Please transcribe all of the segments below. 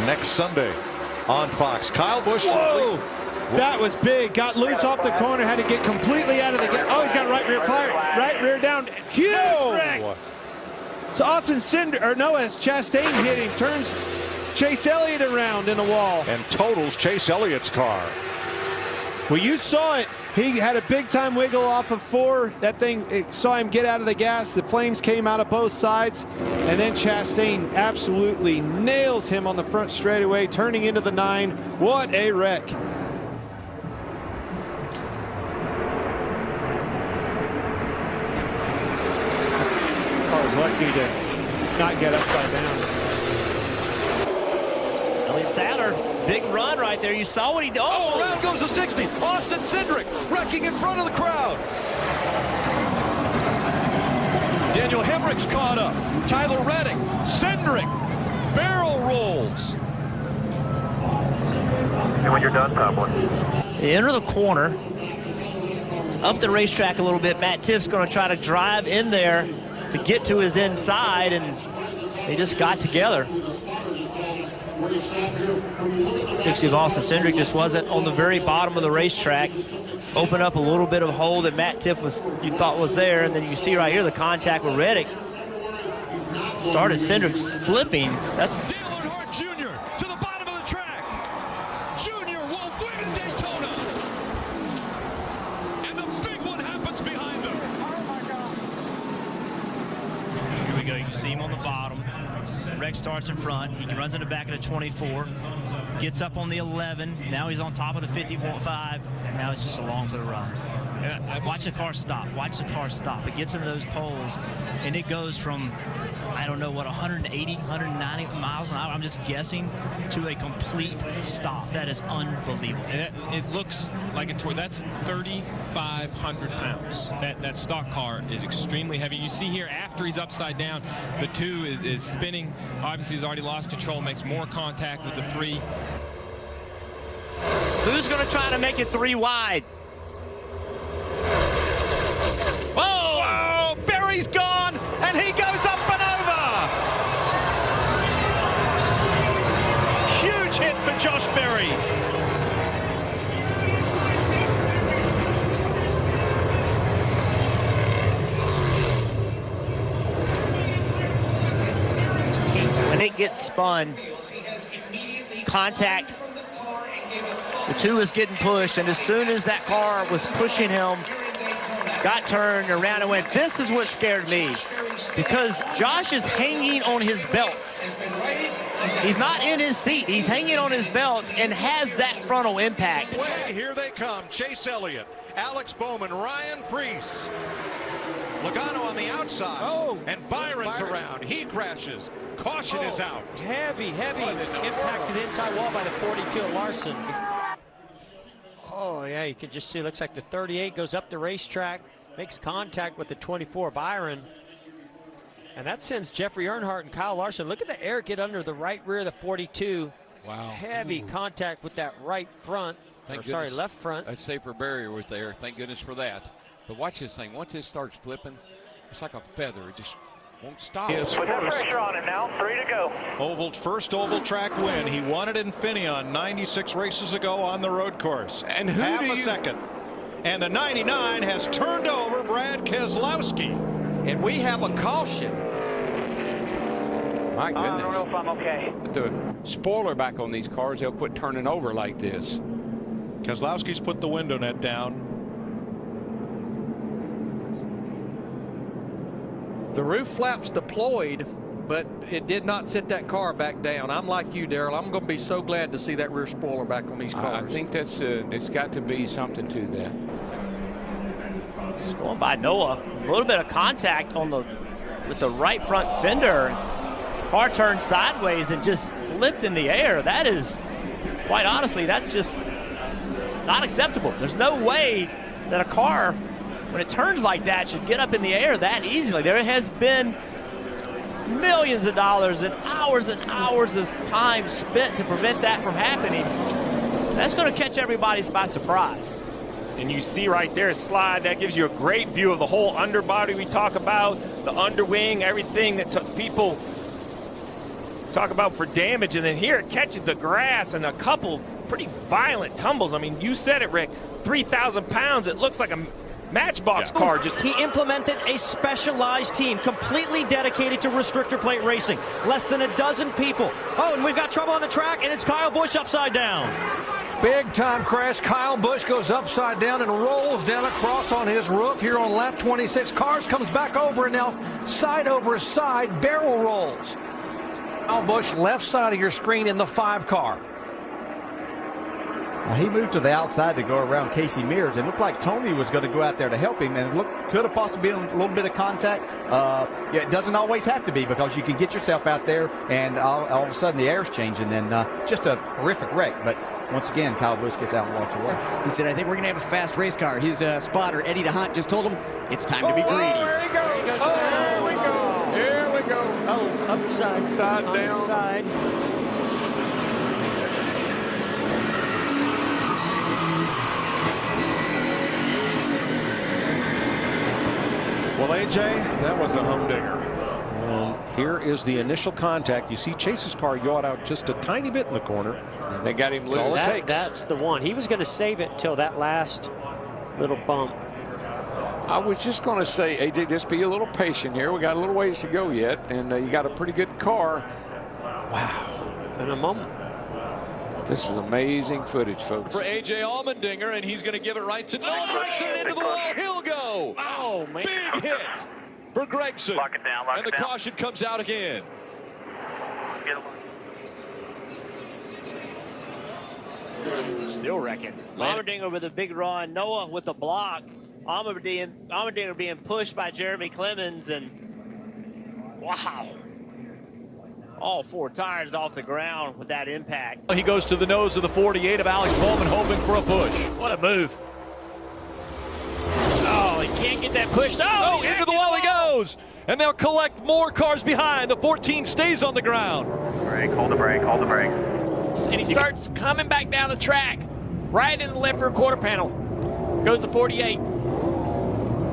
next Sunday on Fox. Kyle Busch. Whoa! That was big. Got loose off the corner. Had to get completely out of the gap. Oh, he's got right rear fire. Right rear down. Huge wreck. So Austin Cinder, or no, as Chastain hit him, turns Chase Elliott around in the wall. And totals Chase Elliott's car. Well, you saw it. He had a big-time wiggle off of 4. That thing, it saw him get out of the gas. The flames came out of both sides. And then Chastain absolutely nails him on the front straightaway, turning into the 9. What a wreck. Car's lucky to not get upside down. Elliott Sadler, big run right there. You saw what he did. Oh, around goes the 60. Austin Cindric wrecking in front of the crowd. Daniel Hemric's caught up. Tyler Reddick, Cindric, barrel rolls. And when you're done, top one. They enter the corner. It's up the racetrack a little bit. Matt Tiff's going to try to drive in there to get to his inside, and they just got together. 60 of Austin Cindric just wasn't on the very bottom of the racetrack. Opened up a little bit of hole that Matt Tiff you thought was there, and then you see right here the contact with Reddick. Started Cindric's flipping. Dale Earnhardt Jr. to the bottom of the track. Jr. will win at Daytona. And the big one happens behind them. Here we go. You can see him on the bottom. Rex starts in front. He runs in the back of the 24. Gets up on the 11. Now he's on top of the 50.5. Now it's just along for the ride. Watch the car stop. Watch the car stop. It gets into those poles, and it goes from, I don't know what, 180, 190 miles an hour, I'm just guessing, to a complete stop. That is unbelievable. And it looks like that's 3,500 pounds. That stock car is extremely heavy. You see here, after he's upside down, the 2 is spinning. Obviously, he's already lost control, makes more contact with the 3. Who's going to try to make it 3 wide? Oh, Berry's gone, and he goes up and over. Huge hit for Josh Berry. When it gets spun, contact, the 2 is getting pushed, and as soon as that car was pushing him, got turned around and went, this is what scared me, because Josh is hanging on his belts. He's not in his seat. He's hanging on his belts and has that frontal impact. Here they come. Chase Elliott, Alex Bowman, Ryan Preece. Logano on the outside. Oh, and Byron's around. He crashes. Caution is out. Heavy impacted inside wall by the 42 of Larson. Oh, yeah, you can just see, it looks like the 38 goes up the racetrack, makes contact with the 24, Byron. And that sends Jeffrey Earnhardt and Kyle Larson. Look at the air get under the right rear of the 42. Wow. Heavy contact with that right front. Left front. I'd say for barrier was there. Thank goodness for that. But watch this thing. Once it starts flipping, it's like a feather. It just won't stop. His Put the first pressure on it now. 3 to go. first oval track win. He won it in Infineon 96 races ago on the road course. And who half do a you... second. And the 99 has turned over Brad Keselowski. And we have a caution. My goodness. I don't know if I'm okay. The spoiler back on these cars, they'll quit turning over like this. Keselowski's put the window net down. The roof flaps deployed, but it did not sit that car back down. I'm like you, Darrell. I'm going to be so glad to see that rear spoiler back on these cars. I think that's it's got to be something to that. It's going by Noah. A little bit of contact on with the right front fender. Car turned sideways and just flipped in the air. That is, quite honestly, that's just not acceptable. There's no way that a car, when it turns like that, should get up in the air that easily. There has been millions of dollars and hours of time spent to prevent that from happening. That's going to catch everybody by surprise. And you see right there a slide that gives you a great view of the whole underbody we talk about, the underwing, everything that took people Talk about for damage, and then here it catches the grass and a couple pretty violent tumbles. I mean, you said it, Rick. 3,000 pounds. It looks like a Matchbox car. He implemented a specialized team completely dedicated to restrictor plate racing. Less than a dozen people. Oh, and we've got trouble on the track, and it's Kyle Busch upside down. Big time crash. Kyle Busch goes upside down and rolls down across on his roof here on lap 26. Cars comes back over, and now side over side barrel rolls. Kyle Busch left side of your screen in the 5 car. Now he moved to the outside to go around Casey Mears. It looked like Tony was going to go out there to help him, and it could have possibly been a little bit of contact. Yeah, it doesn't always have to be, because you can get yourself out there and all of a sudden the air's changing, and just a horrific wreck. But once again, Kyle Busch gets out and walks away. He said, I think we're going to have a fast race car. His spotter, Eddie DeHunt, just told him it's time to be greedy. There he goes. There we go. Here we go. Oh, upside, down. Side. Well, AJ, that was a humdinger. And here is the initial contact. You see Chase's car yawed out just a tiny bit in the corner. And they got him loose. That's all it takes. That's the one. He was going to save it till that last little bump. I was just going to say, AJ, just be a little patient here. We got a little ways to go yet, and you got a pretty good car. Wow. In a moment. This is amazing footage, folks. For AJ Allmendinger, and he's going to give it right to Noah Gragson into the wall. He'll go. Oh, man. Big hit for Gragson. Lock it down, and the caution comes out again. Still wrecking. Allmendinger with a big run. Noah with a block. Allmendinger being pushed by Jeremy Clemens, and wow. All 4 tires off the ground with that impact. He goes to the nose of the 48 of Alex Bowman, hoping for a push. What a move. Oh, he can't get that push. Oh, into the wall he goes. And they'll collect more cars behind. The 14 stays on the ground. Brake, hold the brake, hold the brake. And he starts coming back down the track, right in the left rear quarter panel. Goes the 48.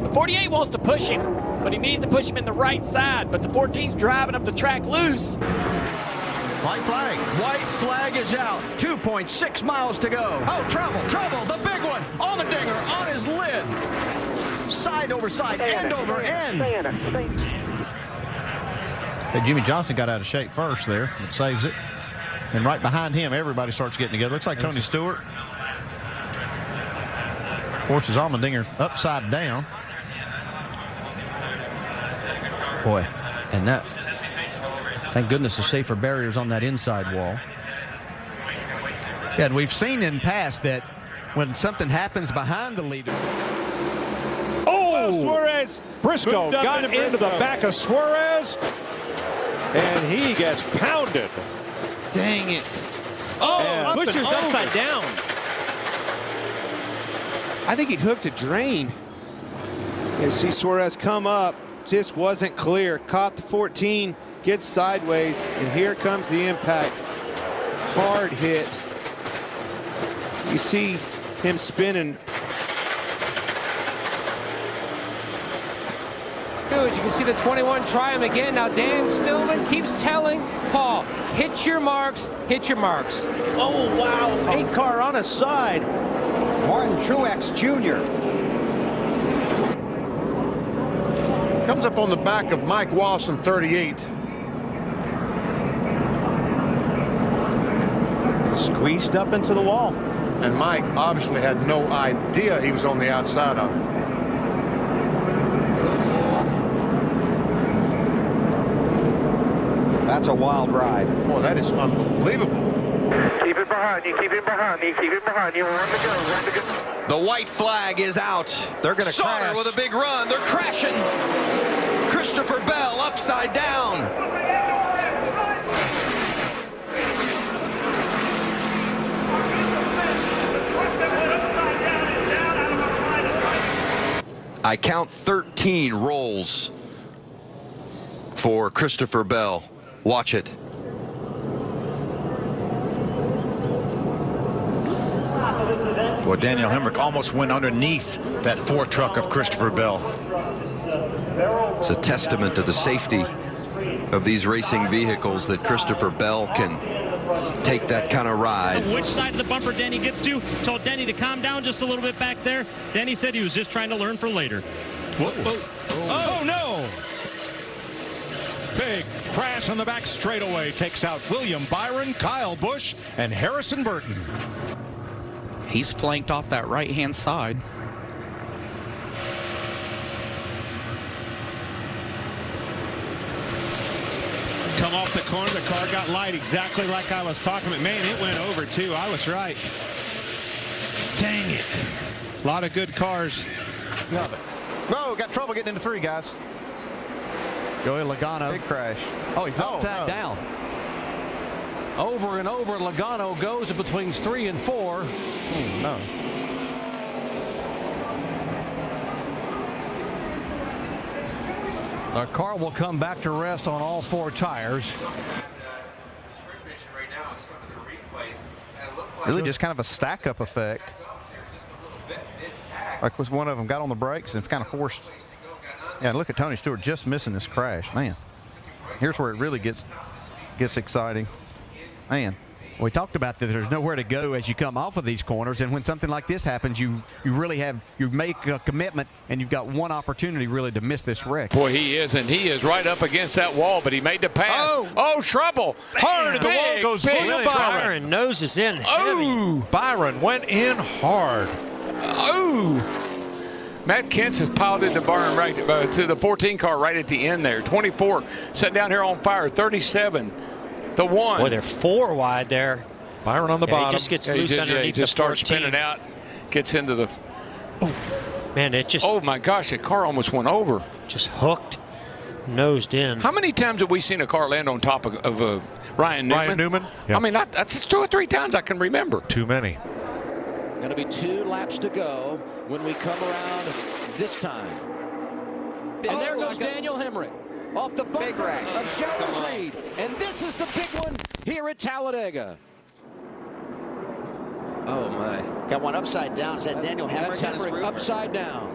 The 48 wants to push him, but he needs to push him in the right side. But the 14's driving up the track loose. White flag. White flag is out. 2.6 miles to go. Oh, trouble, the big one. Allmendinger on his lid. Side over side, end over end. Hey, Jimmy Johnson got out of shape first there. It saves it. And right behind him, everybody starts getting together. Looks like Tony Stewart forces Allmendinger upside down. Boy, and that, thank goodness, the safer barriers on that inside wall. Yeah, and we've seen in past that when something happens behind the leader. Oh, Suarez. Briscoe got into the back of Suarez, and he gets pounded. Dang it. Oh, Busch's upside down. I think he hooked a drain. You see Suarez come up. Just wasn't clear. Caught the 14, gets sideways, and here comes the impact. Hard hit. You see him spinning. As you can see the 21 try him again. Now Dan Stillman keeps telling Paul, hit your marks, hit your marks. Oh, wow. 8 car on his side. Martin Truex Jr. Comes up on the back of Mike Walsh in 38. Squeezed up into the wall. And Mike obviously had no idea he was on the outside of it. That's a wild ride. Boy, that is unbelievable. Keep it behind you, keep it behind you, keep it behind you. Run to go, run to go. The white flag is out. They're going to crash. With a big run. They're crashing. Christopher Bell upside down. I count 13 rolls for Christopher Bell. Watch it. Well, Daniel Hemric almost went underneath that 4 truck of Christopher Bell. It's a testament to the safety of these racing vehicles that Christopher Bell can take that kind of ride. Which side of the bumper Denny gets to. Told Denny to calm down just a little bit back there. Denny said he was just trying to learn for later. Oh no! Big crash on the back straightaway takes out William Byron, Kyle Busch, and Harrison Burton. He's flanked off that right-hand side. Come off the corner, the car got light exactly like I was talking about. Man, it went over too. I was right. Dang it. A lot of good cars. Whoa, got trouble getting into 3, guys. Joey Logano. Big crash. Oh, he's upside down. Over and over, Logano goes between 3 and 4. No. The car will come back to rest on all 4 tires. Really just kind of a stack-up effect. Like one of them got on the brakes and it's kind of forced. Yeah, look at Tony Stewart just missing this crash. Man, here's where it really gets exciting. Man, we talked about that there's nowhere to go as you come off of these corners, and when something like this happens, you make a commitment, and you've got one opportunity really to miss this wreck. Boy, he is, and he is right up against that wall, but he made the pass. Oh, trouble. Hard at the wall goes William Byron. Nose is in. Oh, Byron went in hard. Oh. Matt Kent's has piled into Byron right to the 14 car right at the end there. 24 set down here on fire. 37. The 1. Boy, they're 4 wide there. Byron on the bottom. He just gets loose underneath he just starts spinning out. Gets into the. Man, it just. Oh my gosh, the car almost went over. Just hooked, nosed in. How many times have we seen a car land on top of Ryan Newman? Ryan Newman? Yep. I mean, that's 2 or 3 times I can remember. Too many. Going to be 2 laps to go when we come around this time. And there goes Daniel Hemric off the bumper of Sheldon Reed. And this is the big one here at Talladega. Oh, my. Got one upside down. Is that Daniel Hemric? That's Hemric upside down.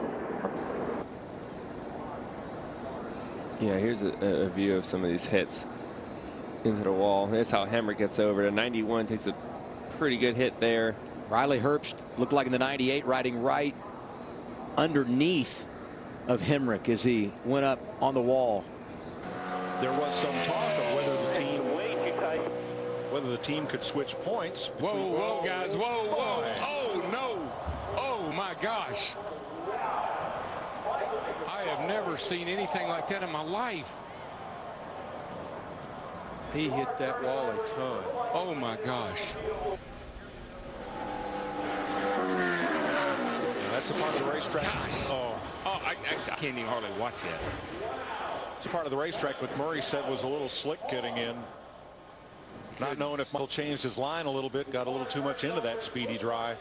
Yeah, here's a view of some of these hits into the wall. Here's how Hemric gets over. The 91 takes a pretty good hit there. Riley Herbst looked like in the 98 riding right underneath of Hemric as he went up on the wall. There was some talk of whether the team could switch points. Whoa, guys, whoa. Oh, no. Oh, my gosh. I have never seen anything like that in my life. He hit that wall a ton. Oh, my gosh. That's a part of the racetrack. I can't even hardly watch that. It's a part of the racetrack, but Murray said was a little slick getting in. Not knowing if Michael changed his line a little bit, got a little too much into that speedy dry.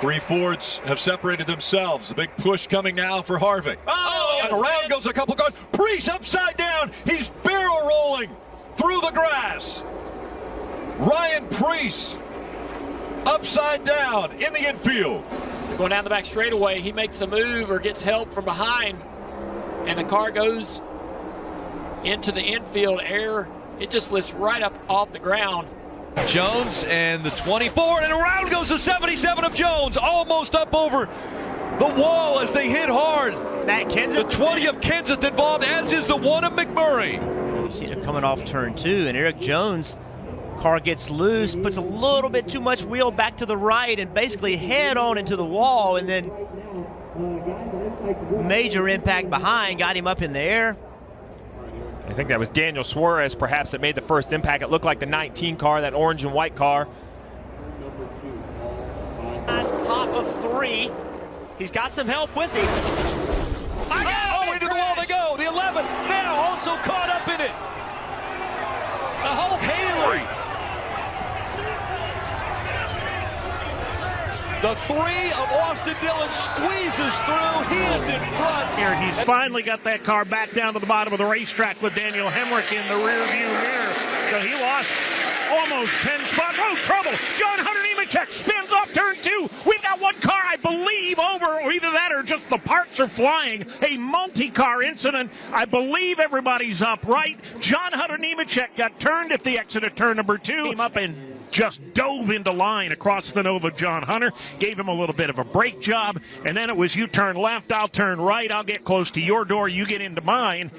3 Fords have separated themselves. A big push coming now for Harvick. And around goes a couple cars. Preece upside down. He's barrel rolling through the grass. Ryan Preece upside down in the infield. Going down the back straightaway, he makes a move or gets help from behind, and the car goes into the infield air. It just lifts right up off the ground. Jones and the 24, and around goes the 77 of Jones, almost up over the wall as they hit hard. That Kenseth. The 20 of Kenseth involved, as is the 1 of McMurray. You see them coming off turn 2, and Eric Jones, car gets loose, puts a little bit too much wheel back to the right, and basically head on into the wall, and then major impact behind, got him up in the air. I think that was Daniel Suarez perhaps that made the first impact. It looked like the 19 car, that orange and white car. On top of 3. He's got some help with him. Into the wall they go. The 11 now also caught up in it. The whole Haley. The 3 of Austin Dillon squeezes through. He is in front. Here, he's finally got that car back down to the bottom of the racetrack with Daniel Hemric in the rear view mirror. So he lost Almost 10 spots. Oh, trouble. John Hunter Nemechek spins off turn 2. We've got one car, I believe, over, or either that or just the parts are flying. A multi-car incident. I believe everybody's upright. John Hunter Nemechek got turned at the exit of turn number 2. Came up and just dove into line across the nose of John Hunter, gave him a little bit of a brake job, and then it was you turn left, I'll turn right, I'll get close to your door, you get into mine.